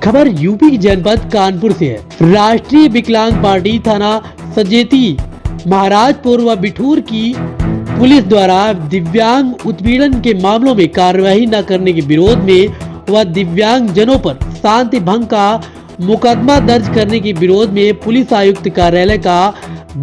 खबर यूपी के जनपद कानपुर से है। राष्ट्रीय विकलांग पार्टी थाना सजेती, महाराजपुर व बिठूर की पुलिस द्वारा दिव्यांग उत्पीड़न के मामलों में कार्यवाही न करने के विरोध में व दिव्यांग जनों पर शांति भंग का मुकदमा दर्ज करने के विरोध में पुलिस आयुक्त कार्यालय का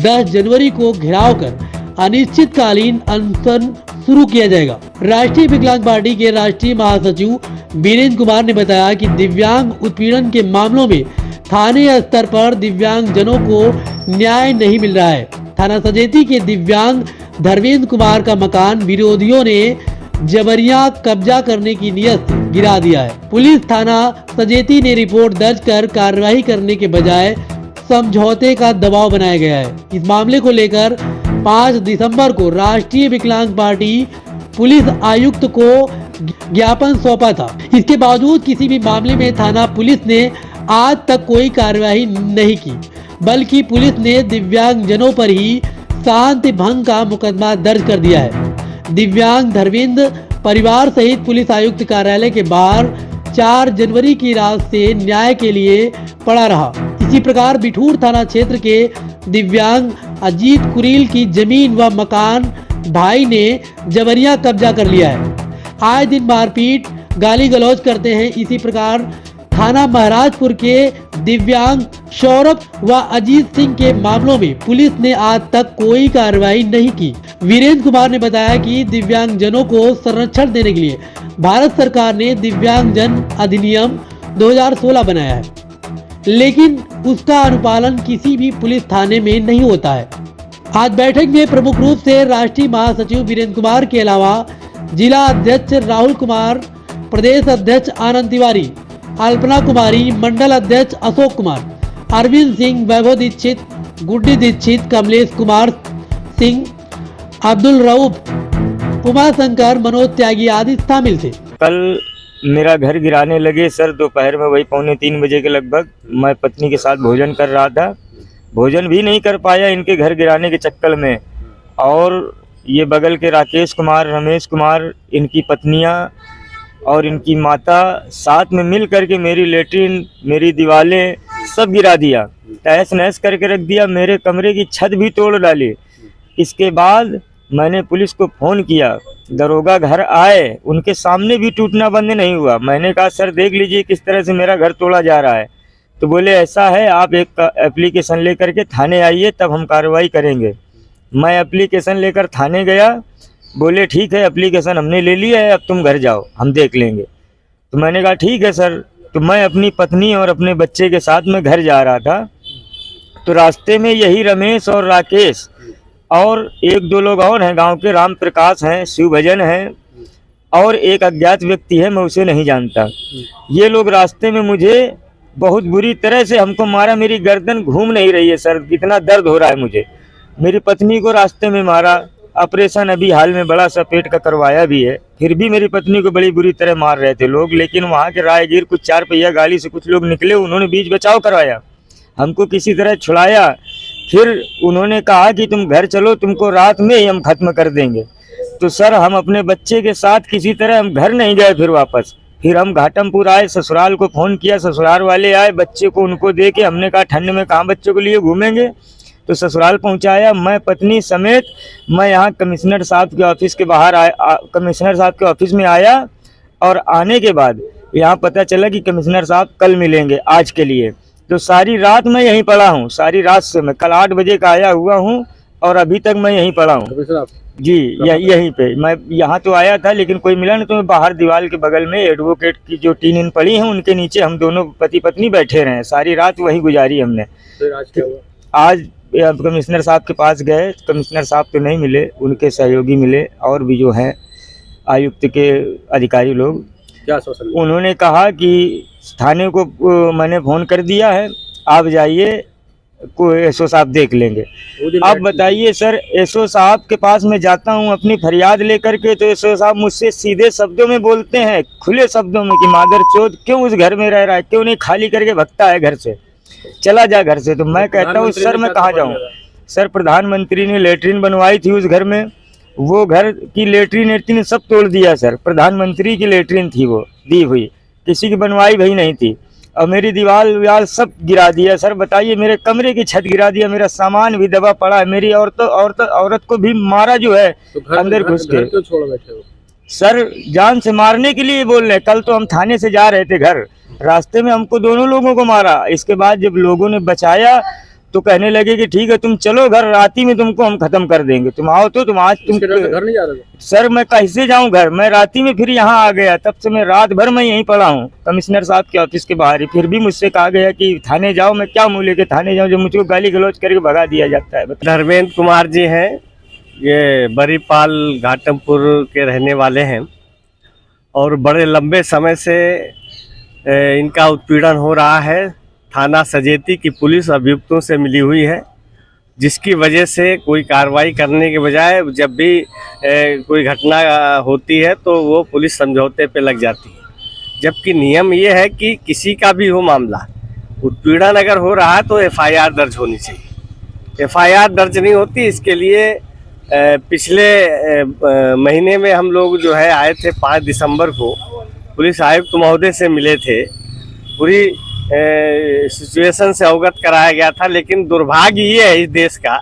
10 जनवरी को घेराव कर अनिश्चितकालीन अनशन शुरू किया जाएगा। राष्ट्रीय विकलांग पार्टी के राष्ट्रीय महासचिव वीरेंद्र कुमार ने बताया कि दिव्यांग उत्पीड़न के मामलों में थाने स्तर पर दिव्यांग जनों को न्याय नहीं मिल रहा है। थाना सजेती के दिव्यांग धर्मेंद्र कुमार का मकान विरोधियों ने जबरिया कब्जा करने की नीयत से गिरा दिया है। पुलिस थाना सजेती ने रिपोर्ट दर्ज कर कार्रवाई करने के बजाय समझौते का दबाव बनाया गया है। इस मामले को लेकर 5 दिसंबर को राष्ट्रीय विकलांग पार्टी पुलिस आयुक्त को ज्ञापन सौंपा था। इसके बावजूद किसी भी मामले में थाना पुलिस ने आज तक कोई कार्रवाई नहीं की, बल्कि पुलिस ने दिव्यांग जनों पर ही शांति भंग का मुकदमा दर्ज कर दिया है। दिव्यांग धर्मेंद्र परिवार सहित पुलिस आयुक्त कार्यालय के बाहर 4 जनवरी की रात से न्याय के लिए पड़ा रहा। इसी प्रकार बिठूर थाना क्षेत्र के दिव्यांग अजीत कुरील की जमीन व मकान भाई ने जबरिया कब्जा कर लिया है। आए दिन मारपीट गाली गलौज करते हैं। इसी प्रकार थाना महाराजपुर के दिव्यांग सौरभ व अजीत सिंह के मामलों में पुलिस ने आज तक कोई कार्रवाई नहीं की। वीरेंद्र कुमार ने बताया कि दिव्यांग जनों को संरक्षण देने के लिए भारत सरकार ने दिव्यांग जन अधिनियम 2016 बनाया है, लेकिन उसका अनुपालन किसी भी पुलिस थाने में नहीं होता है। आज बैठक में प्रमुख रूप से राष्ट्रीय महासचिव वीरेंद्र कुमार के अलावा जिला अध्यक्ष राहुल कुमार, प्रदेश अध्यक्ष आनंद तिवारी, अल्पना कुमारी, मंडल अध्यक्ष अशोक कुमार, अरविंद सिंह, वैभव दीक्षित, गुड्डी दीक्षित, कमलेश कुमार सिंह, अब्दुल रऊफ, उमा शंकर, मनोज त्यागी आदि शामिल थे। कल मेरा घर गिराने लगे सर, दोपहर में वही 2:45 बजे के लगभग। मैं पत्नी के साथ भोजन कर रहा था, भोजन भी नहीं कर पाया इनके घर गिराने के चक्कर में। और ये बगल के राकेश कुमार, रमेश कुमार, इनकी पत्नियां और इनकी माता साथ में मिल करके मेरी लेटरिन, मेरी दीवारें सब गिरा दिया, तहस नहस करके रख दिया, मेरे कमरे की छत भी तोड़ डाली। इसके बाद मैंने पुलिस को फ़ोन किया, दरोगा घर आए, उनके सामने भी टूटना बंद नहीं हुआ। मैंने कहा सर देख लीजिए किस तरह से मेरा घर तोड़ा जा रहा है। तो बोले ऐसा है, आप एक एप्लीकेशन लेकर के थाने आइए, तब हम कार्रवाई करेंगे। मैं एप्लीकेशन लेकर थाने गया, बोले ठीक है एप्लीकेशन हमने ले लिया है, अब तुम घर जाओ, हम देख लेंगे। तो मैंने कहा ठीक है सर। तो मैं अपनी पत्नी और अपने बच्चे के साथ में घर जा रहा था, तो रास्ते में यही रमेश और राकेश और 1-2 लोग और हैं गांव के, राम प्रकाश हैं, शिव भजन हैं और एक अज्ञात व्यक्ति है, मैं उसे नहीं जानता। ये लोग रास्ते में मुझे बहुत बुरी तरह से हमको मारा, मेरी गर्दन घूम नहीं रही है सर, इतना दर्द हो रहा है मुझे। मेरी पत्नी को रास्ते में मारा, ऑपरेशन अभी हाल में बड़ा सा पेट का करवाया भी है, फिर भी मेरी पत्नी को बड़ी बुरी तरह मार रहे थे लोग। लेकिन वहाँ के राहगीर कुछ 4 पहिया गाड़ी से कुछ लोग निकले, उन्होंने बीच बचाव करवाया, हमको किसी तरह छुड़ाया। फिर उन्होंने कहा कि तुम घर चलो, तुमको रात में ही हम खत्म कर देंगे। तो सर हम अपने बच्चे के साथ किसी तरह हम घर नहीं गए। फिर वापस फिर हम घाटमपुर आए, ससुराल को फ़ोन किया, ससुराल वाले आए, बच्चे को उनको दे के हमने कहा ठंड में कहाँ बच्चों को लिए घूमेंगे। तो ससुराल पहुंचाया, मैं पत्नी समेत। मैं यहाँ कमिश्नर साहब के ऑफिस के बाहर आया, कमिश्नर साहब के ऑफिस में आया, और आने के बाद यहाँ पता चला कि कमिश्नर साहब कल मिलेंगे आज के लिए। तो सारी रात मैं यहीं पड़ा हूँ, सारी रात से मैं कल 8 बजे का आया हुआ हूँ और अभी तक मैं यहीं पड़ा हूँ जी। यहीं पे मैं यहाँ तो आया था लेकिन कोई मिला नहीं, तो मैं बाहर दीवार के बगल में एडवोकेट की जो टीन पड़ी है उनके नीचे हम दोनों पति पत्नी बैठे रहे, सारी रात वहीं गुजारी हमने। आज कमिश्नर साहब के पास गए, कमिश्नर साहब तो नहीं मिले, उनके सहयोगी मिले और भी जो हैं आयुक्त के अधिकारी लोग। क्या आश्वासन? उन्होंने कहा कि थाने को मैंने फ़ोन कर दिया है, आप जाइए, को एसओ साहब देख लेंगे। अब बताइए सर, एसओ साहब के पास मैं जाता हूँ अपनी फरियाद लेकर के, तो एसओ साहब मुझसे सीधे शब्दों में बोलते हैं, खुले शब्दों में, कि मादर चोद क्यों उस घर में रह रहा है, क्यों नहीं खाली करके भगता है घर से, चला जा घर से। तो मैं कहता हूँ सर मैं कहाँ जाऊँ। सर प्रधानमंत्री ने लेटरिन बनवाई थी उस घर में, वो घर की लेटरिन सब तोड़ दिया सर। प्रधानमंत्री की लेटरिन थी वो दी हुई, किसी की बनवाई भाई नहीं थी। और मेरी दीवार सब गिरा दिया सर। बताइए, मेरे कमरे की छत गिरा दिया, मेरा सामान भी दबा पड़ा है, मेरी औरत को भी मारा जो है तो अंदर घुस के। क्यों छोड़ बैठे हो? सर जान से मारने के लिए बोल रहे। कल तो हम थाने से जा रहे थे घर, रास्ते में हमको दोनों लोगों को मारा। इसके बाद जब लोगों ने बचाया तो कहने लगे कि ठीक है तुम चलो घर, राती में तुमको हम खत्म कर देंगे, तुम आओ तो तुम आज तुम। घर नहीं जा रहे थे? सर मैं कैसे जाऊं घर, मैं राती में फिर यहाँ आ गया, तब से मैं रात भर मैं यहीं पड़ा हूँ कमिश्नर साहब के ऑफिस के बाहर ही। फिर भी मुझसे कहा गया कि थाने जाओ। मैं क्या मुँह लेके थाने जाऊँ जब मुझको गाली गलौज करके भगा दिया जाता है। धर्मेंद्र कुमार जी हैं, ये बरीपाल घाटमपुर के रहने वाले हैं और बड़े लंबे समय से इनका उत्पीड़न हो रहा है। थाना सजेती की पुलिस अभियुक्तों से मिली हुई है, जिसकी वजह से कोई कार्रवाई करने के बजाय जब भी कोई घटना होती है तो वो पुलिस समझौते पे लग जाती है। जबकि नियम ये है कि किसी का भी हो मामला, उत्पीड़न अगर हो रहा है तो एफआईआर दर्ज होनी चाहिए। एफआईआर दर्ज नहीं होती, इसके लिए पिछले महीने में हम लोग जो है आए थे 5 दिसंबर को, पुलिस आयुक्त महोदय से मिले थे, पूरी सिचुएशन से अवगत कराया गया था। लेकिन दुर्भाग्य ये है इस देश का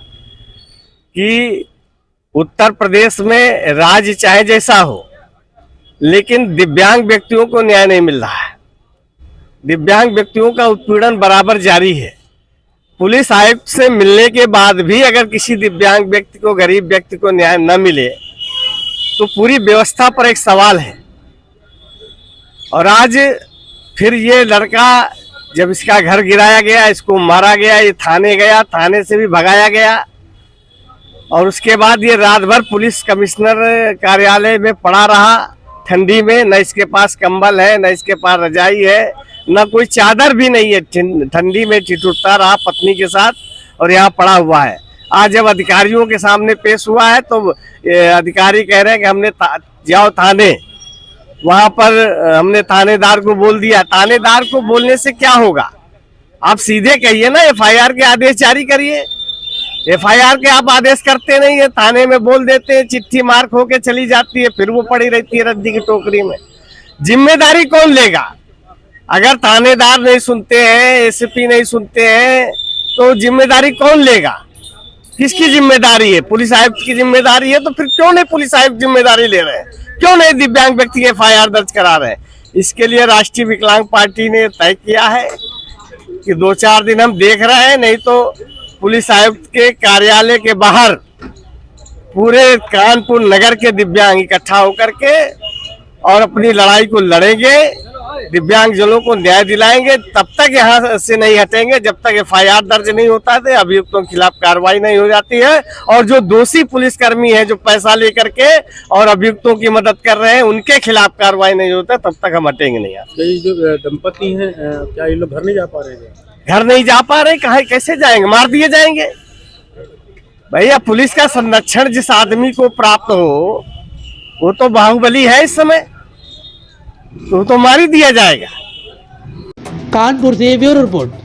कि उत्तर प्रदेश में राज्य चाहे जैसा हो, लेकिन दिव्यांग व्यक्तियों को न्याय नहीं मिल रहा है। दिव्यांग व्यक्तियों का उत्पीड़न बराबर जारी है। पुलिस आयुक्त से मिलने के बाद भी अगर किसी दिव्यांग व्यक्ति को, गरीब व्यक्ति को न्याय न मिले तो पूरी व्यवस्था पर एक सवाल है। और आज फिर ये लड़का, जब इसका घर गिराया गया, इसको मारा गया, ये थाने गया, थाने से भी भगाया गया और उसके बाद ये रात भर पुलिस कमिश्नर कार्यालय में पड़ा रहा ठंडी में। न इसके पास कंबल है, न इसके पास रजाई है, न कोई चादर भी नहीं है। ठंडी में ठिठुरता रहा पत्नी के साथ और यहाँ पड़ा हुआ है। आज जब अधिकारियों के सामने पेश हुआ है तो अधिकारी कह रहे हैं कि हमने जाओ थाने, वहां पर हमने थानेदार को बोल दिया। थानेदार को बोलने से क्या होगा? आप सीधे कहिए ना, एफआईआर के आदेश जारी करिए। एफआईआर के आप आदेश करते नहीं है, थाने में बोल देते हैं, चिट्ठी मार्क होके चली जाती है, फिर वो पड़ी रहती है रद्दी की टोकरी में। जिम्मेदारी कौन लेगा? अगर थानेदार नहीं सुनते हैं, एसपी नहीं सुनते हैं, तो जिम्मेदारी कौन लेगा? किसकी जिम्मेदारी है? पुलिस आयुक्त की जिम्मेदारी है। तो फिर क्यों नहीं पुलिस आयुक्त जिम्मेदारी ले रहे हैं? क्यों नहीं दिव्यांग व्यक्ति एफआईआर दर्ज करा रहे हैं? इसके लिए राष्ट्रीय विकलांग पार्टी ने तय किया है कि 2-4 दिन हम देख रहे हैं, नहीं तो पुलिस आयुक्त के कार्यालय के बाहर पूरे कानपुर नगर के दिव्यांग इकट्ठा होकर के और अपनी लड़ाई को लड़ेंगे, दिव्यांग जनों को न्याय दिलाएंगे। तब तक यहाँ से नहीं हटेंगे जब तक एफआईआर दर्ज नहीं होता है, अभियुक्तों के खिलाफ कार्रवाई नहीं हो जाती है और जो दोषी पुलिसकर्मी है, जो पैसा लेकर के और अभियुक्तों की मदद कर रहे हैं, उनके खिलाफ कार्रवाई नहीं होता, तब तक हम हटेंगे नहीं। ये जो दंपति हैं, क्या ये लोग घर नहीं जा पा रहे हैं? घर नहीं जा पा रहे, कहाँ कैसे जाएंगे? मार दिए जाएंगे भैया। पुलिस का संरक्षण जिस आदमी को प्राप्त हो वो तो बाहुबली है इस समय, तो मार ही दिया जाएगा। कानपुर से ब्यूरो रिपोर्ट।